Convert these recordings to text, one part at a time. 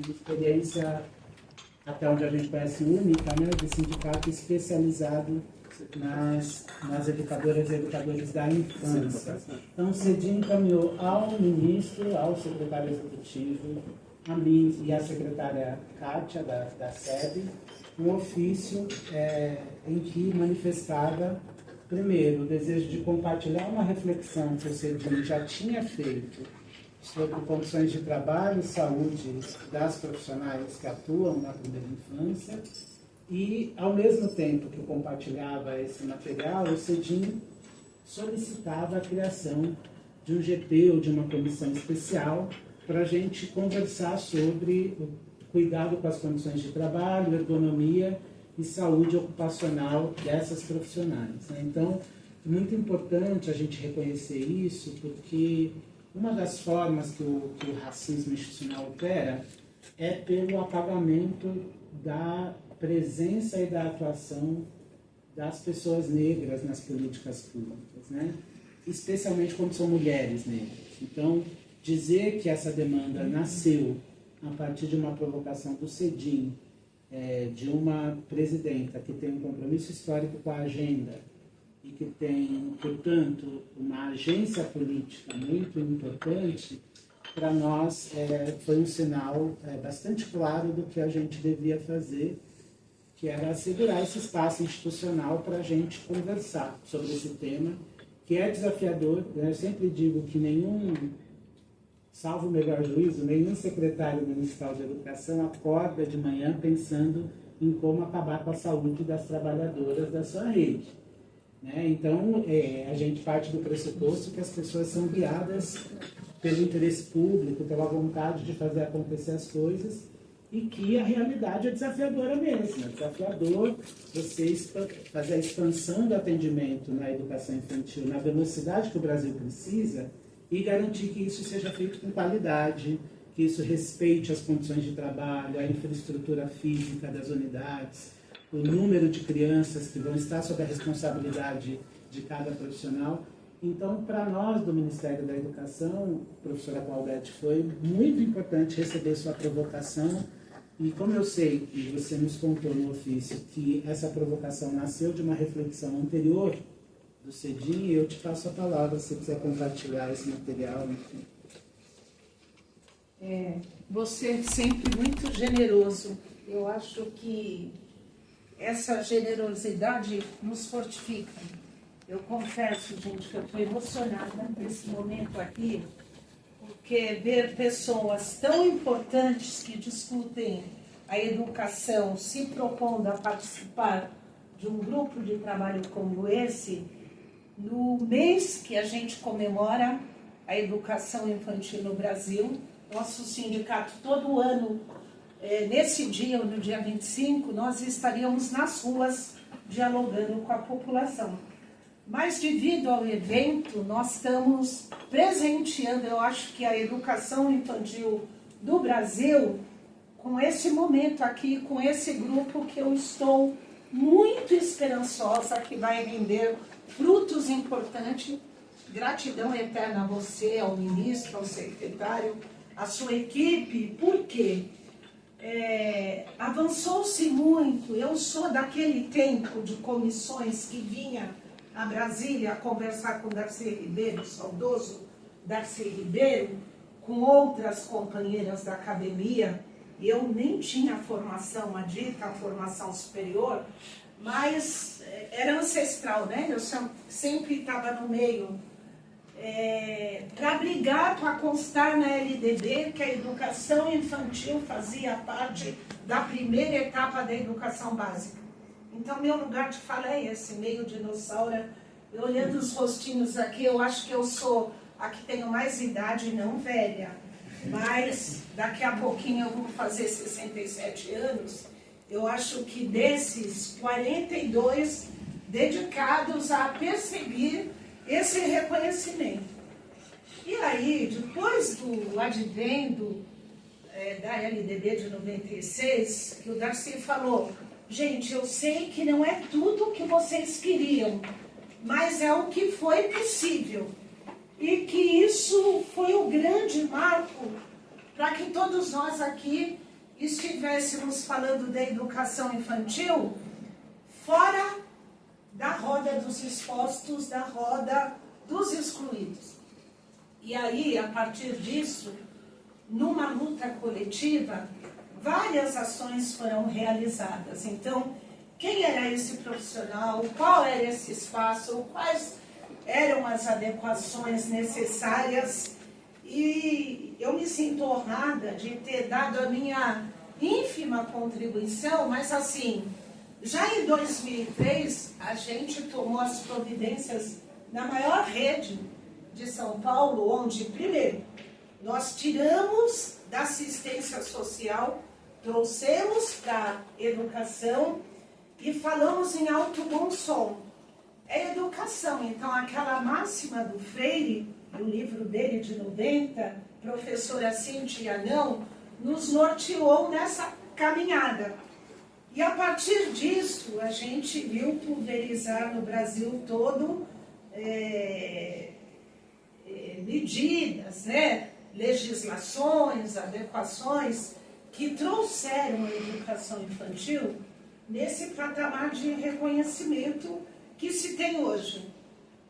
experiência, até onde a gente conhece, única, né, de sindicato especializado nas educadoras e educadores da infância. Então, o CEDIM encaminhou ao ministro, ao secretário executivo, a mim e a secretária Kátia, da SEB, um ofício em que manifestava, primeiro, o desejo de compartilhar uma reflexão que o CEDIM já tinha feito sobre condições de trabalho e saúde das profissionais que atuam na primeira infância, e, ao mesmo tempo que compartilhava esse material, o CEDIM solicitava a criação de um GT ou de uma comissão especial para a gente conversar sobre o cuidado com as condições de trabalho, ergonomia e saúde ocupacional dessas profissionais, né? Então, é muito importante a gente reconhecer isso, porque uma das formas que o racismo institucional opera é pelo apagamento da presença e da atuação das pessoas negras nas políticas públicas, né? Especialmente quando são mulheres negras. Então, dizer que essa demanda nasceu a partir de uma provocação do CEDIM, de uma presidenta que tem um compromisso histórico com a agenda e que tem, portanto, uma agência política muito importante, para nós foi um sinal bastante claro do que a gente devia fazer, que era assegurar esse espaço institucional para a gente conversar sobre esse tema, que é desafiador. Eu sempre digo que salvo o melhor juízo, nenhum secretário municipal de educação acorda de manhã pensando em como acabar com a saúde das trabalhadoras da sua rede, né? Então, a gente parte do pressuposto que as pessoas são guiadas pelo interesse público, pela vontade de fazer acontecer as coisas, e que a realidade é desafiadora mesmo. É desafiador você fazer a expansão do atendimento na educação infantil na velocidade que o Brasil precisa e garantir que isso seja feito com qualidade, que isso respeite as condições de trabalho, a infraestrutura física das unidades, o número de crianças que vão estar sob a responsabilidade de cada profissional. Então, para nós do Ministério da Educação, professora Claudete, foi muito importante receber sua provocação. E como eu sei, e você nos contou no ofício, que essa provocação nasceu de uma reflexão anterior do CEDIM, eu te passo a palavra, se você quiser compartilhar esse material, enfim. Você é sempre muito generoso. Eu acho que essa generosidade nos fortifica. Eu confesso, gente, que eu estou emocionada nesse momento aqui, porque ver pessoas tão importantes que discutem a educação se propondo a participar de um grupo de trabalho como esse, no mês que a gente comemora a educação infantil no Brasil, nosso sindicato todo ano, nesse dia, no dia 25, nós estaríamos nas ruas dialogando com a população. Mas devido ao evento, nós estamos presenteando, eu acho que a educação infantil do Brasil, com esse momento aqui, com esse grupo que eu estou muito esperançosa que vai render frutos importantes. Gratidão eterna a você, ao ministro, ao secretário, à sua equipe, porque avançou-se muito. Eu sou daquele tempo de comissões que vinha a Brasília a conversar com Darcy Ribeiro, saudoso Darcy Ribeiro, com outras companheiras da academia, e eu nem tinha formação, a dita formação superior, mas era ancestral, né? Eu sempre estava no meio, para brigar, para constar na LDB que a educação infantil fazia parte da primeira etapa da educação básica. Então, meu lugar de fala é esse, meio dinossauro. Eu, olhando os rostinhos aqui, eu acho que eu sou a que tenho mais idade, não velha. Mas, daqui a pouquinho eu vou fazer 67 anos. Eu acho que desses 42 dedicados a perseguir esse reconhecimento. E aí, depois do advento da LDB de 96, que o Darcy falou: gente, eu sei que não é tudo o que vocês queriam, mas é o que foi possível. E que isso foi o grande marco para que todos nós aqui estivéssemos falando da educação infantil fora da roda dos expostos, da roda dos excluídos. E aí, a partir disso, numa luta coletiva, várias ações foram realizadas. Então, quem era esse profissional, qual era esse espaço, quais eram as adequações necessárias, e eu me sinto honrada de ter dado a minha ínfima contribuição, mas assim, já em 2003, a gente tomou as providências na maior rede de São Paulo, onde, primeiro, nós tiramos da assistência social, trouxemos para a educação e falamos em alto bom som. É educação, então aquela máxima do Freire, no livro dele de 90, professora Cíntia Não, nos norteou nessa caminhada. E a partir disso, a gente viu pulverizar no Brasil todo medidas, né? Legislações, adequações, que trouxeram a educação infantil nesse patamar de reconhecimento que se tem hoje.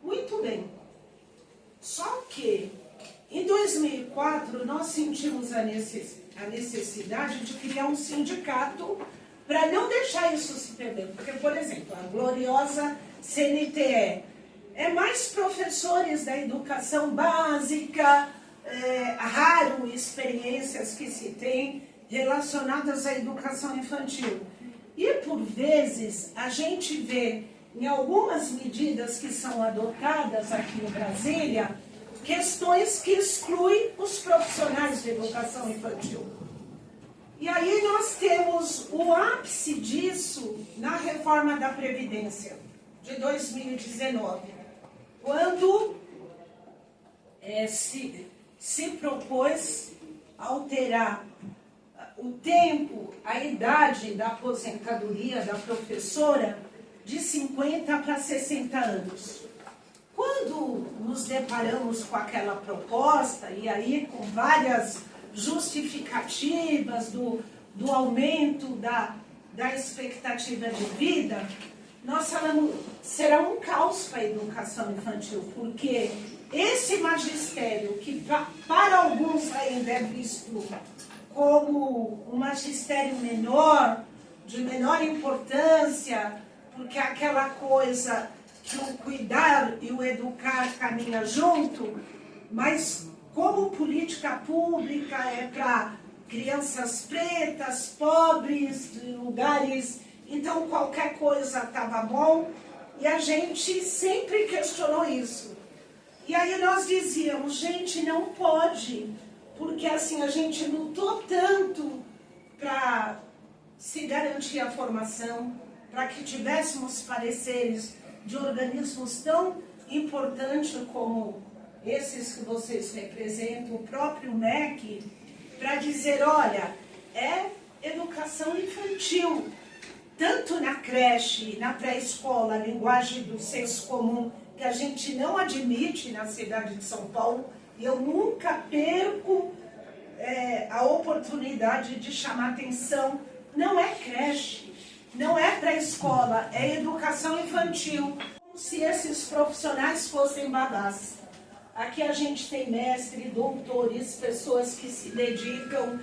Muito bem. Só que, em 2004, nós sentimos a necessidade de criar um sindicato para não deixar isso se perder. Porque, por exemplo, a gloriosa CNTE é mais professores da educação básica, raro experiências que se tem relacionadas à educação infantil. E, por vezes, a gente vê em algumas medidas que são adotadas aqui em Brasília, questões que excluem os profissionais de educação infantil. E aí nós temos o ápice disso na reforma da Previdência de 2019, quando se propôs alterar o tempo, a idade da aposentadoria da professora de 50 para 60 anos. Quando nos deparamos com aquela proposta, e aí com várias justificativas do aumento da expectativa de vida, nós falamos, será um caos para a educação infantil, porque esse magistério, que para alguns ainda é visto como um magistério menor, de menor importância, porque aquela coisa que o cuidar e o educar caminham junto, mas como política pública é para crianças pretas, pobres, de lugares, então qualquer coisa estava bom, e a gente sempre questionou isso. E aí nós dizíamos, gente, não pode, porque assim a gente lutou tanto para se garantir a formação, para que tivéssemos pareceres de organismos tão importantes como esses que vocês representam, o próprio MEC, para dizer, olha, é educação infantil, tanto na creche, na pré-escola, a linguagem do senso comum, que a gente não admite na cidade de São Paulo, e eu nunca perco a oportunidade de chamar atenção, não é creche, não é pré-escola, é educação infantil, como se esses profissionais fossem babás. Aqui a gente tem mestre, doutores, pessoas que se dedicam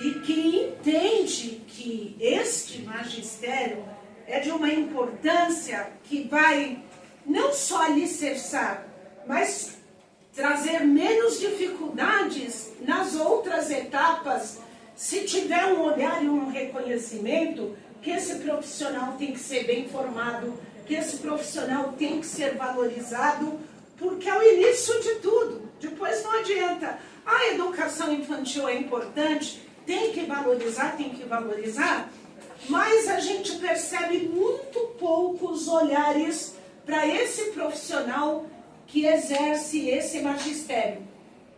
e que entendem que este magistério é de uma importância que vai não só alicerçar, mas trazer menos dificuldades nas outras etapas, se tiver um olhar e um reconhecimento que esse profissional tem que ser bem formado, que esse profissional tem que ser valorizado, porque é o início de tudo. Depois não adianta. A educação infantil é importante, tem que valorizar, mas a gente percebe muito poucos olhares para esse profissional que exerce esse magistério.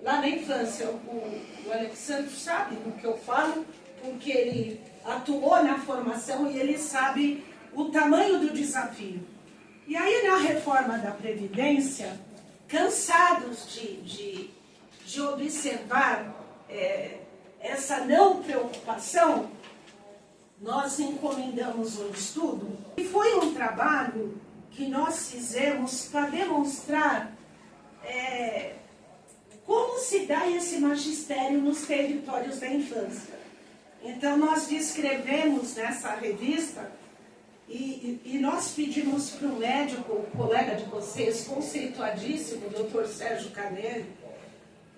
Lá na infância, o Alexandre sabe do que eu falo, porque ele atuou na formação e ele sabe o tamanho do desafio. E aí, na reforma da Previdência, cansados de observar essa não preocupação, nós encomendamos um estudo. E foi um trabalho que nós fizemos para demonstrar como se dá esse magistério nos territórios da infância. Então, nós descrevemos nessa revista e nós pedimos para o médico, o colega de vocês, conceituadíssimo, o Dr. Sérgio Canelli,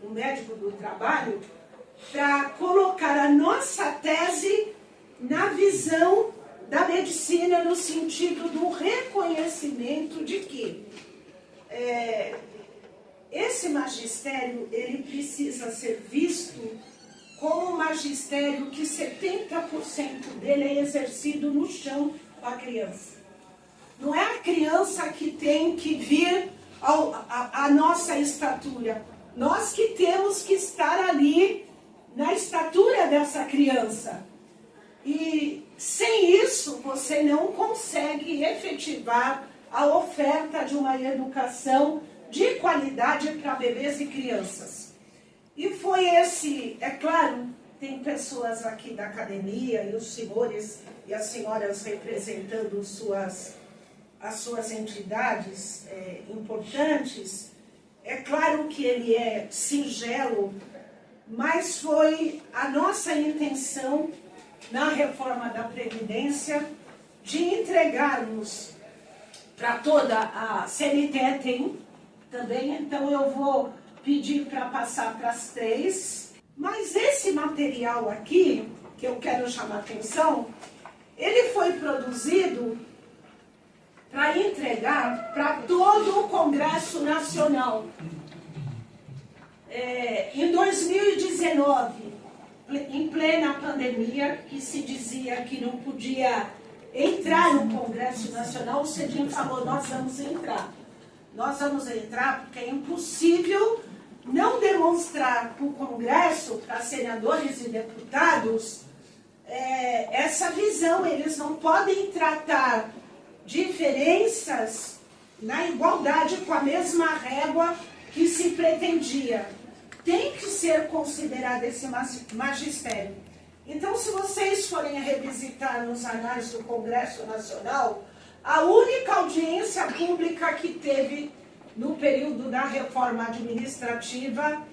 o médico do trabalho, para colocar a nossa tese na visão da medicina, no sentido do reconhecimento de que esse magistério ele precisa ser visto como um magistério que 70% dele é exercido no chão com a criança. Não é a criança que tem que vir à nossa estatura. Nós que temos que estar ali na estatura dessa criança. E sem isso, você não consegue efetivar a oferta de uma educação de qualidade para bebês e crianças. E foi esse, é claro, tem pessoas aqui da academia e os senhores e as senhoras representando as suas entidades importantes. É claro que ele é singelo, mas foi a nossa intenção na reforma da Previdência de entregarmos para toda a CNTE tem também, então eu vou pedir para passar para as 3. Mas esse material aqui, que eu quero chamar a atenção, ele foi produzido para entregar para todo o Congresso Nacional. Em 2019, em plena pandemia, que se dizia que não podia entrar no Congresso Nacional, o CEDIM falou, nós vamos entrar. Nós vamos entrar porque é impossível não demonstrar para o Congresso, para senadores e deputados, essa visão. Eles não podem tratar diferenças na igualdade com a mesma régua que se pretendia. Tem que ser considerado esse magistério. Então, se vocês forem revisitar nos anais do Congresso Nacional, a única audiência pública que teve no período da reforma administrativa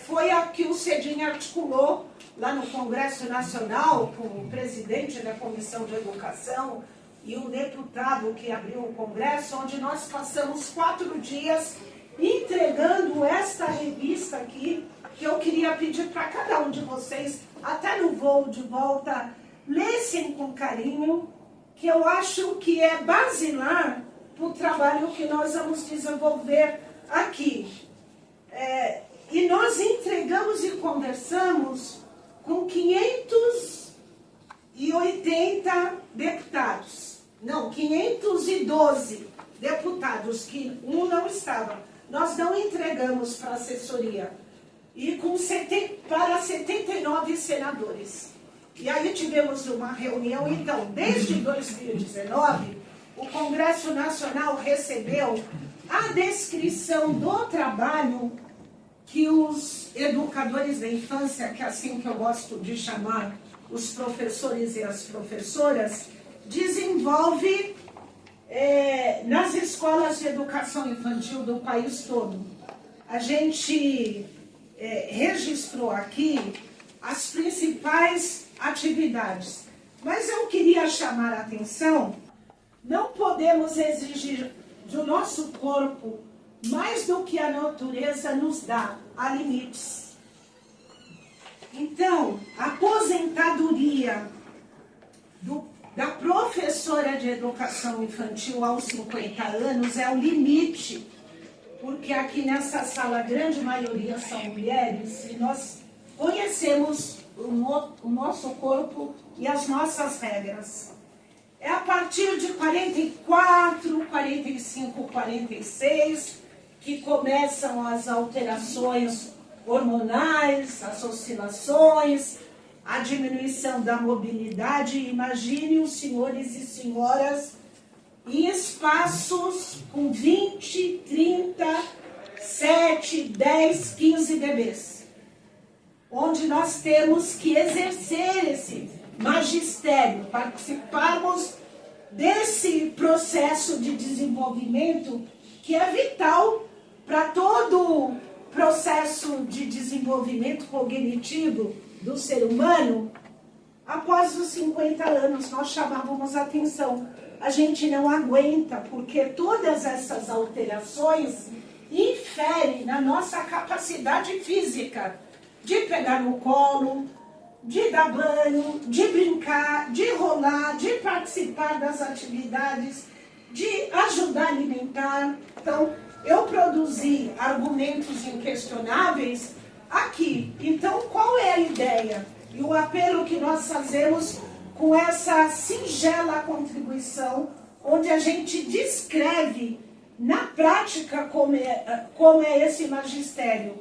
foi a que o CEDIM articulou lá no Congresso Nacional, com o presidente da Comissão de Educação e um deputado que abriu o Congresso, onde nós passamos 4 dias entregando esta revista aqui, que eu queria pedir para cada um de vocês, até no voo de volta, lessem com carinho, que eu acho que é basilar para o trabalho que nós vamos desenvolver aqui. E nós entregamos e conversamos com 580 deputados. Não, 512 deputados, que um não estava. Nós não entregamos para a assessoria. E para 79 senadores. E aí tivemos uma reunião, então, desde 2019, o Congresso Nacional recebeu a descrição do trabalho que os educadores da infância, que é assim que eu gosto de chamar os professores e as professoras, desenvolve nas escolas de educação infantil do país todo. A gente registrou aqui as principais atividades. Mas eu queria chamar a atenção, não podemos exigir do nosso corpo mais do que a natureza nos dá, há limites. Então, a aposentadoria da professora de educação infantil aos 50 anos é o limite, porque aqui nessa sala a grande maioria são mulheres e nós conhecemos o nosso corpo e as nossas regras. É a partir de 44, 45, 46 que começam as alterações hormonais, as oscilações, a diminuição da mobilidade. Imagine os senhores e senhoras em espaços com 20, 30, 7, 10, 15 bebês. onde nós temos que exercer esse magistério, participarmos desse processo de desenvolvimento que é vital para todo processo de desenvolvimento cognitivo do ser humano. Após os 50 anos, nós chamávamos a atenção. A gente não aguenta, porque todas essas alterações inferem na nossa capacidade física de pegar no colo, de dar banho, de brincar, de rolar, de participar das atividades, de ajudar a alimentar. Então, eu produzi argumentos inquestionáveis aqui. Então, qual é a ideia? E o apelo que nós fazemos com essa singela contribuição, onde a gente descreve na prática como é esse magistério,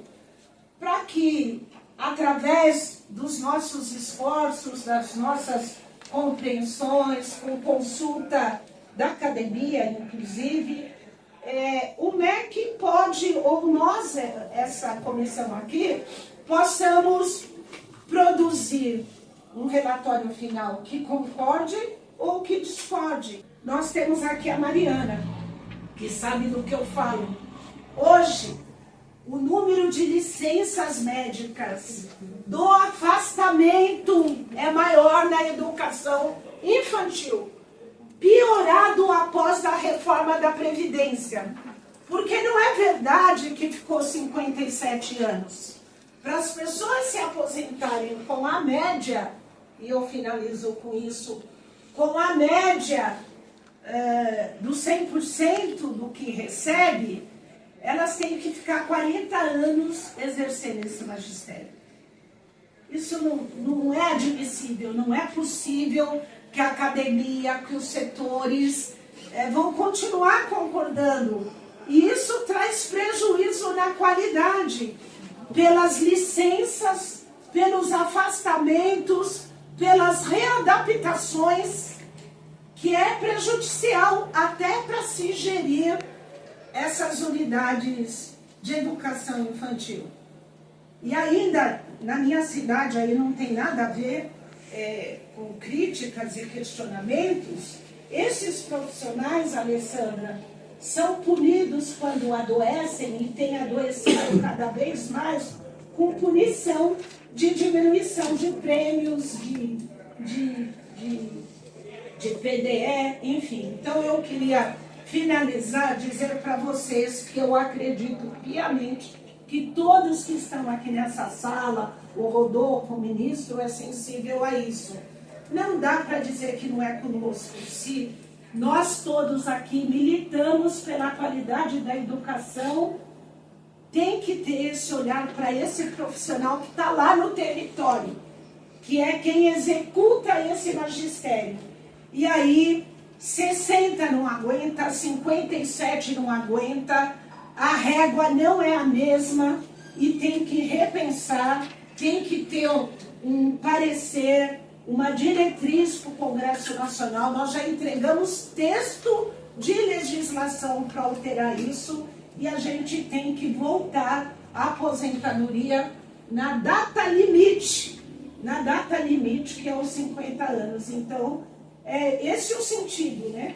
para que, através dos nossos esforços, das nossas compreensões, com consulta da academia, inclusive, o MEC pode, ou nós, essa comissão aqui, possamos produzir um relatório final que concorde ou que discorde. Nós temos aqui a Mariana, que sabe do que eu falo. Hoje, o número de licenças médicas do afastamento é maior na educação infantil, piorado após a reforma da Previdência. Porque não é verdade que ficou 57 anos. Para as pessoas se aposentarem com a média, e eu finalizo com isso, com a média do 100% do que recebe, elas têm que ficar 40 anos exercendo esse magistério. Isso não é admissível, não é possível que a academia, que os setores vão continuar concordando. E isso traz prejuízo na qualidade, pelas licenças, pelos afastamentos, pelas readaptações, que é prejudicial até para se gerir essas unidades de educação infantil. E ainda, na minha cidade, aí não tem nada a ver com críticas e questionamentos, esses profissionais, Alessandra, são punidos quando adoecem e têm adoecido cada vez mais com punição de diminuição de prêmios, de PDE, enfim. Então eu queria finalizar, dizer para vocês que eu acredito piamente que todos que estão aqui nessa sala, o Rodolfo, o ministro, é sensível a isso. Não dá para dizer que não é conosco, se nós todos aqui militamos pela qualidade da educação, tem que ter esse olhar para esse profissional que está lá no território, que é quem executa esse magistério. E aí, 60 não aguenta, 57 não aguenta, a régua não é a mesma e tem que repensar, tem que ter um parecer, uma diretriz para o Congresso Nacional. Nós já entregamos texto de legislação para alterar isso e a gente tem que voltar à aposentadoria na data limite, que é os 50 anos. Então, esse é o sentido, né?